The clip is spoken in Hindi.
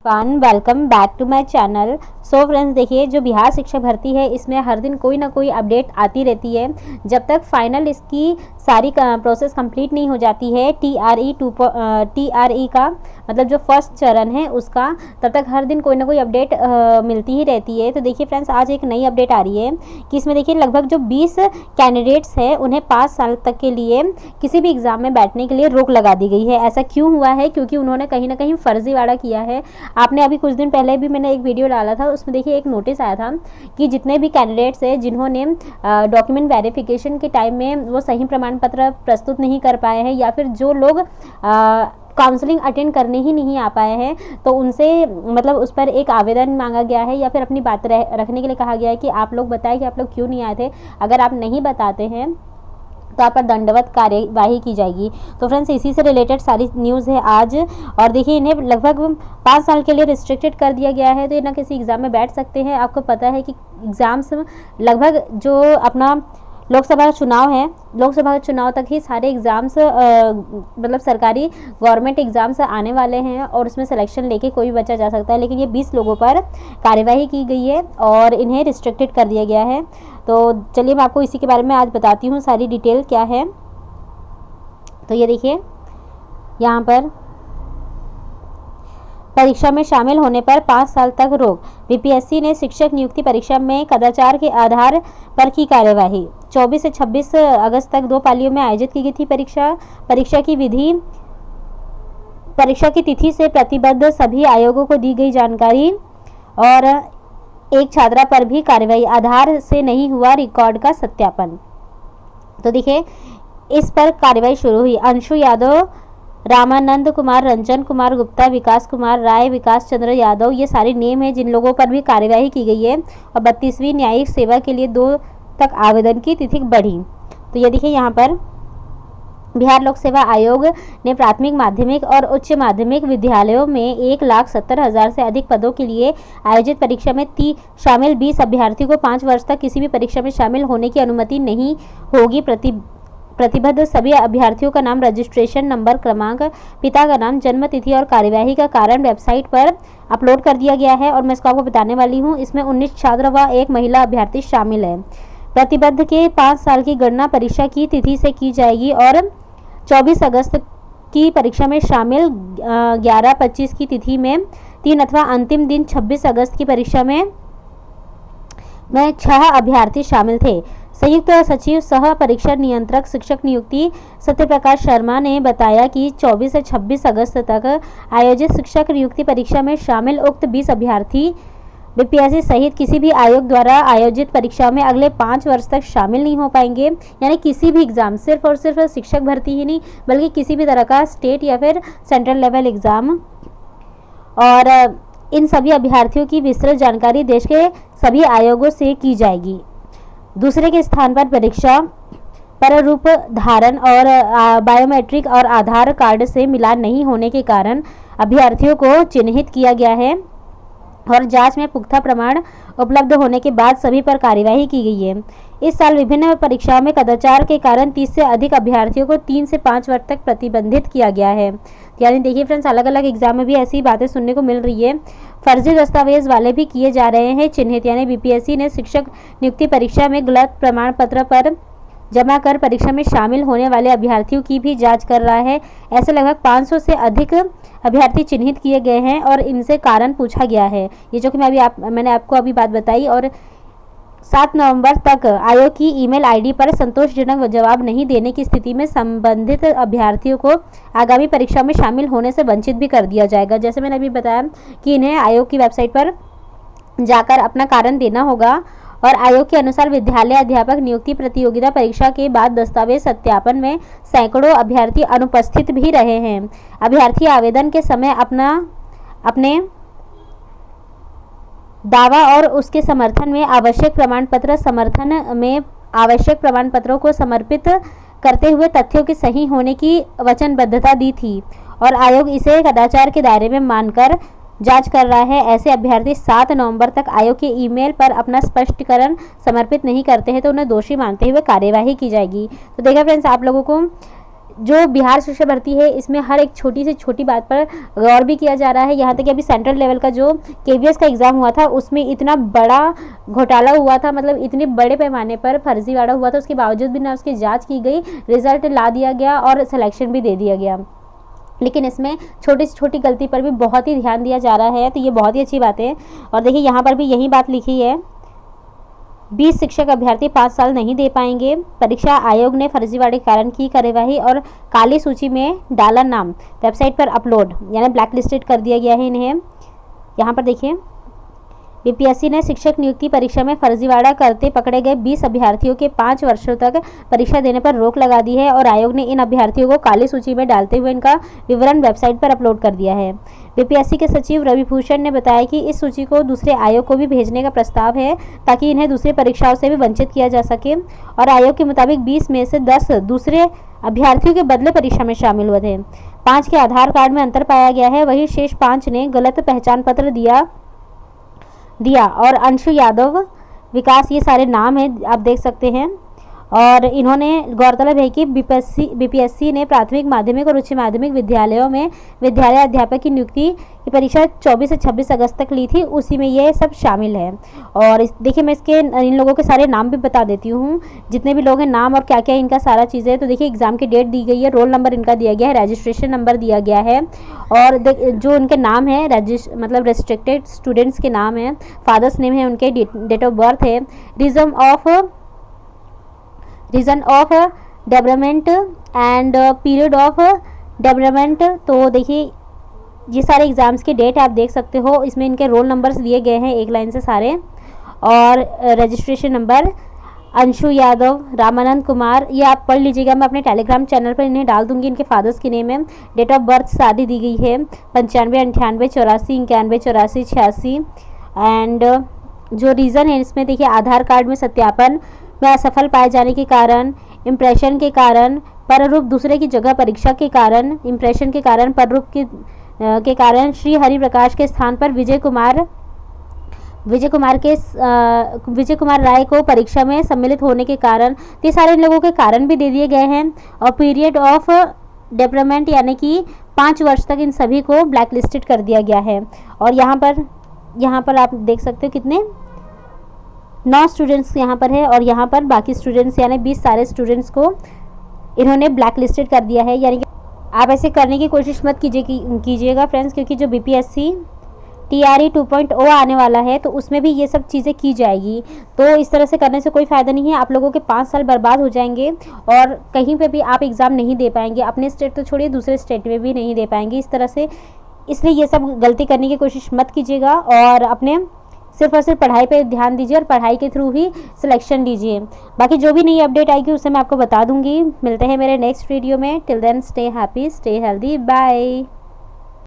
Everyone, welcome back to my channel. So friends, देखिए जो बिहार शिक्षक भर्ती है इसमें हर दिन कोई ना कोई अपडेट आती रहती है। जब तक फाइनल इसकी सारी प्रोसेस कंप्लीट नहीं हो जाती है टीआरई का मतलब जो फर्स्ट चरण है उसका, तब तक हर दिन कोई ना कोई अपडेट मिलती ही रहती है। तो देखिए फ्रेंड्स, आज एक नई अपडेट आ रही है कि इसमें देखिए लगभग जो 20 कैंडिडेट्स हैं उन्हें 5 साल तक के लिए किसी भी एग्ज़ाम में बैठने के लिए रोक लगा दी गई है। ऐसा क्यों हुआ है? क्योंकि उन्होंने कहीं ना कहीं फर्जीवाड़ा किया है। आपने अभी कुछ दिन पहले भी मैंने एक वीडियो डाला था, उसमें देखिए एक नोटिस आया था कि जितने भी कैंडिडेट्स हैं जिन्होंने डॉक्यूमेंट वेरिफिकेशन के टाइम में वो सही प्रमाण पत्र प्रस्तुत नहीं कर पाए हैं, या फिर जो लोग काउंसलिंग अटेंड करने ही नहीं आ पाए हैं, तो उनसे मतलब उस पर एक आवेदन मांगा गया है या फिर अपनी बात रखने के लिए कहा गया है कि आप लोग बताएं कि आप लोग क्यों नहीं आए थे। अगर आप नहीं बताते हैं तो आप पर दंडवत कार्यवाही की जाएगी। तो फ्रेंड्स, इसी से रिलेटेड सारी न्यूज़ है आज। और देखिए इन्हें लगभग 5 साल के लिए रिस्ट्रिक्टेड कर दिया गया है, तो ये ना किसी एग्ज़ाम में बैठ सकते हैं। आपको पता है कि एग्ज़ाम्स लगभग जो अपना लोकसभा चुनाव है, लोकसभा चुनाव तक ही सारे एग्ज़ाम्स मतलब सरकारी गवर्नमेंट एग्ज़ाम्स आने वाले हैं और उसमें सिलेक्शन लेके कोई भी बच्चा जा सकता है। लेकिन ये 20 लोगों पर कार्यवाही की गई है और इन्हें रिस्ट्रिक्टेड कर दिया गया है। तो चलिए मैं आपको इसी के बारे में आज बताती हूँ सारी डिटेल क्या है। तो ये देखिए यहाँ पर परीक्षा में शामिल होने पर 5 साल तक रोक। बीपीएससी ने शिक्षक नियुक्ति परीक्षा में कदाचार के आधार पर की कार्यवाही। 24 से 26 अगस्त तक 2 पालियों में आयोजित की गई थी परीक्षा की तिथि से प्रतिबद्ध सभी आयोगों को दी गई जानकारी। और एक छात्रा पर भी कार्रवाई, आधार से नहीं हुआ रिकॉर्ड का सत्यापन। तो देखिए इस पर कार्रवाई शुरू हुई। अंशु यादव, रामानंद कुमार, रंजन कुमार गुप्ता, विकास कुमार राय, विकास चंद्र यादव, ये सारे नेम हैं जिन लोगों पर भी कार्यवाही की गई है। और 32वीं न्यायिक सेवा के लिए 2 तक आवेदन की तिथि बढ़ी। तो ये देखिए यहाँ पर बिहार लोक सेवा आयोग ने प्राथमिक, माध्यमिक और उच्च माध्यमिक विद्यालयों में 1,70,000 से अधिक पदों के लिए आयोजित परीक्षा में शामिल 20 अभ्यर्थियों को 5 वर्ष तक किसी भी परीक्षा में शामिल होने की अनुमति नहीं होगी। प्रतिबद्ध सभी अभ्यर्थियों का नाम, रजिस्ट्रेशन नंबर, क्रमांक, पिता का नाम, जन्म तिथि और कार्यवाही का कारण वेबसाइट पर अपलोड कर दिया गया है। और मैं इसको आपको बताने वाली हूँ। इसमें 19 छात्र व 1 महिला अभ्यर्थी शामिल है। प्रतिबद्ध के 5 साल की गणना परीक्षा की तिथि से की जाएगी और 24 अगस्त की परीक्षा में शामिल 11-25 की तिथि में 3 अथवा अंतिम दिन 26 अगस्त की परीक्षा में 6 अभ्यर्थी शामिल थे। संयुक्त सचिव सह परीक्षा नियंत्रक शिक्षक नियुक्ति सत्यप्रकाश शर्मा ने बताया कि 24 से 26 अगस्त तक आयोजित शिक्षक नियुक्ति परीक्षा में शामिल उक्त 20 अभ्यर्थी बीपीएससी सहित किसी भी आयोग द्वारा आयोजित परीक्षा में अगले 5 वर्ष तक शामिल नहीं हो पाएंगे। यानी किसी भी एग्जाम, सिर्फ और सिर्फ शिक्षक भर्ती ही नहीं बल्कि किसी भी तरह का स्टेट या फिर सेंट्रल लेवल एग्ज़ाम। और इन सभी अभ्यर्थियों की विस्तृत जानकारी देश के सभी आयोगों से की जाएगी। दूसरे के स्थान पर परीक्षा प्रारूप धारण और बायोमेट्रिक और आधार कार्ड से मिलान नहीं होने के कारण अभ्यर्थियों को चिन्हित किया गया है और जांच में पुख्ता प्रमाण उपलब्ध होने के बाद सभी पर कार्यवाही की गई है। इस साल विभिन्न परीक्षाओं में कदाचार के कारण 30 से अधिक अभ्यर्थियों को 3 से 5 वर्ष तक प्रतिबंधित किया गया है। यानी देखिए फ्रेंड्स, अलग अलग एग्जाम में भी ऐसी बातें सुनने को मिल रही है। फर्जी दस्तावेज वाले भी किए जा रहे हैं चिन्हित। यानी बीपीएससी ने शिक्षक नियुक्ति परीक्षा में गलत प्रमाण पत्र पर जमा कर परीक्षा में शामिल होने वाले अभ्यर्थियों की भी जांच कर रहा है। ऐसे लगभग 500 से अधिक अभ्यर्थी चिन्हित किए गए हैं और इनसे कारण पूछा गया है। ये जो कि मैंने आपको अभी बात बताई। और 7 नवंबर तक आयोग की ईमेल आईडी पर संतोषजनक जवाब नहीं देने की स्थिति में संबंधित अभ्यर्थियों को आगामी परीक्षा में शामिल होने से वंचित भी कर दिया जाएगा। जैसे मैंने अभी बताया कि इन्हें आयोग की वेबसाइट पर जाकर अपना कारण देना होगा। और आयोग के अनुसार विद्यालय अध्यापक नियुक्ति प्रतियोगिता परीक्षा के बाद दस्तावेज सत्यापन में सैकड़ों अभ्यर्थी अनुपस्थित भी रहे हैं। अभ्यर्थी आवेदन के समय अपने दावा और उसके समर्थन में आवश्यक प्रमाण पत्रों को समर्पित करते हुए तथ्यों के सही होने की वचनबद्धता दी थी और आयोग इसे कदाचार के दायरे में मानकर जांच कर रहा है। ऐसे अभ्यर्थी 7 नवंबर तक आयोग के ईमेल पर अपना स्पष्टीकरण समर्पित नहीं करते हैं तो उन्हें दोषी मानते हुए कार्यवाही की जाएगी। तो देखा फ्रेंड्स, आप लोगों को जो बिहार शिक्षक भर्ती है इसमें हर एक छोटी से छोटी बात पर गौर भी किया जा रहा है। यहाँ तक कि अभी सेंट्रल लेवल का जो KVS का एग्ज़ाम हुआ था उसमें इतना बड़ा घोटाला हुआ था, मतलब इतने बड़े पैमाने पर फर्जीवाड़ा हुआ था, उसके बावजूद भी ना उसकी जांच की गई, रिजल्ट ला दिया गया और सिलेक्शन भी दे दिया गया। लेकिन इसमें छोटी से छोटी गलती पर भी बहुत ही ध्यान दिया जा रहा है, तो ये बहुत ही अच्छी बात है। और देखिए यहाँ पर भी यही बात लिखी है, 20 शिक्षक अभ्यर्थी 5 साल नहीं दे पाएंगे। परीक्षा आयोग ने फर्जीवाड़े के कारण की कार्यवाही और काली सूची में डाला नाम, वेबसाइट पर अपलोड, यानी ब्लैक लिस्टेड कर दिया गया है इन्हें। यहाँ पर देखिए, BPSC ने शिक्षक नियुक्ति परीक्षा में फर्जीवाड़ा करते पकड़े गए 20 अभ्यर्थियों के 5 वर्षों तक परीक्षा देने पर रोक लगा दी है और आयोग ने इन अभ्यर्थियों को काली सूची में डालते हुए इनका विवरण वेबसाइट पर अपलोड कर दिया है। BPSC के सचिव रवि भूषण ने बताया कि इस सूची को दूसरे आयोग को भी भेजने का प्रस्ताव है ताकि इन्हें दूसरी परीक्षाओं से भी वंचित किया जा सके। और आयोग के मुताबिक 20 में से 10 दूसरे अभ्यर्थियों के बदले परीक्षा में शामिल हुए थे। 5 के आधार कार्ड में अंतर पाया गया है, वहीं शेष 5 ने गलत पहचान पत्र दिया और अंशु यादव, विकास, ये सारे नाम हैं, आप देख सकते हैं। और इन्होंने गौरतलब है कि BPSC ने प्राथमिक, माध्यमिक और उच्च माध्यमिक विद्यालयों में विद्यालय अध्यापक की नियुक्ति की परीक्षा 24 से 26 अगस्त तक ली थी, उसी में ये सब शामिल है। और देखिए मैं इन लोगों के सारे नाम भी बता देती हूँ, जितने भी लोग हैं, नाम और क्या क्या इनका सारा चीज़ें है। तो देखिए एग्ज़ाम की डेट दी गई है, रोल नंबर इनका दिया गया है, रजिस्ट्रेशन नंबर दिया गया है, और जो उनके नाम है मतलब रेस्ट्रिक्टेड स्टूडेंट्स के नाम है, फादर्स नेम है, उनके डेट ऑफ बर्थ है, reason of development and period of development. तो देखिए ये सारे एग्ज़ाम्स के डेट आप देख सकते हो, इसमें इनके रोल नंबर्स दिए गए हैं एक लाइन से सारे, और रजिस्ट्रेशन नंबर, अंशु यादव, रामानंद कुमार, ये आप पढ़ लीजिएगा, मैं अपने टेलीग्राम चैनल पर इन्हें डाल दूंगी। इनके फादर्स की नेम है, डेट ऑफ बर्थ सारी दी गई है, 95, 98, 84, 91, 84, 86। एंड जो रीज़न है इसमें देखिए, आधार कार्ड में सत्यापन में असफल पाए जाने के कारण, इम्प्रेशन के कारण, पररूप दूसरे की जगह परीक्षा के कारण, इम्प्रेशन के कारण, पररूप के कारण श्री हरि प्रकाश के स्थान पर विजय कुमार राय को परीक्षा में सम्मिलित होने के कारण, ये सारे लोगों के कारण भी दे दिए गए हैं। और पीरियड ऑफ डेवलपमेंट यानी कि 5 वर्ष तक इन सभी को ब्लैक लिस्टेड कर दिया गया है। और यहाँ पर आप देख सकते हो कितने 9 स्टूडेंट्स यहाँ पर है, और यहाँ पर बाकी स्टूडेंट्स यानी 20 सारे स्टूडेंट्स को इन्होंने ब्लैक लिस्टेड कर दिया है। यानी कि आप ऐसे करने की कोशिश मत कीजिएगा फ्रेंड्स, क्योंकि जो BPSC TRE 2.0 आने वाला है तो उसमें भी ये सब चीज़ें की जाएगी। तो इस तरह से करने से कोई फ़ायदा नहीं है, आप लोगों के 5 साल बर्बाद हो जाएंगे और कहीं पे भी आप एग्ज़ाम नहीं दे पाएंगे, अपने स्टेट तो छोड़िए दूसरे स्टेट में भी नहीं दे पाएंगे इस तरह से। इसलिए ये सब गलती करने की कोशिश मत कीजिएगा और अपने सिर्फ और सिर्फ पढ़ाई पे ध्यान दीजिए और पढ़ाई के थ्रू ही सिलेक्शन लीजिए। बाकी जो भी नई अपडेट आएगी उससे मैं आपको बता दूंगी। मिलते हैं मेरे नेक्स्ट वीडियो में। Till then stay happy, stay healthy, bye.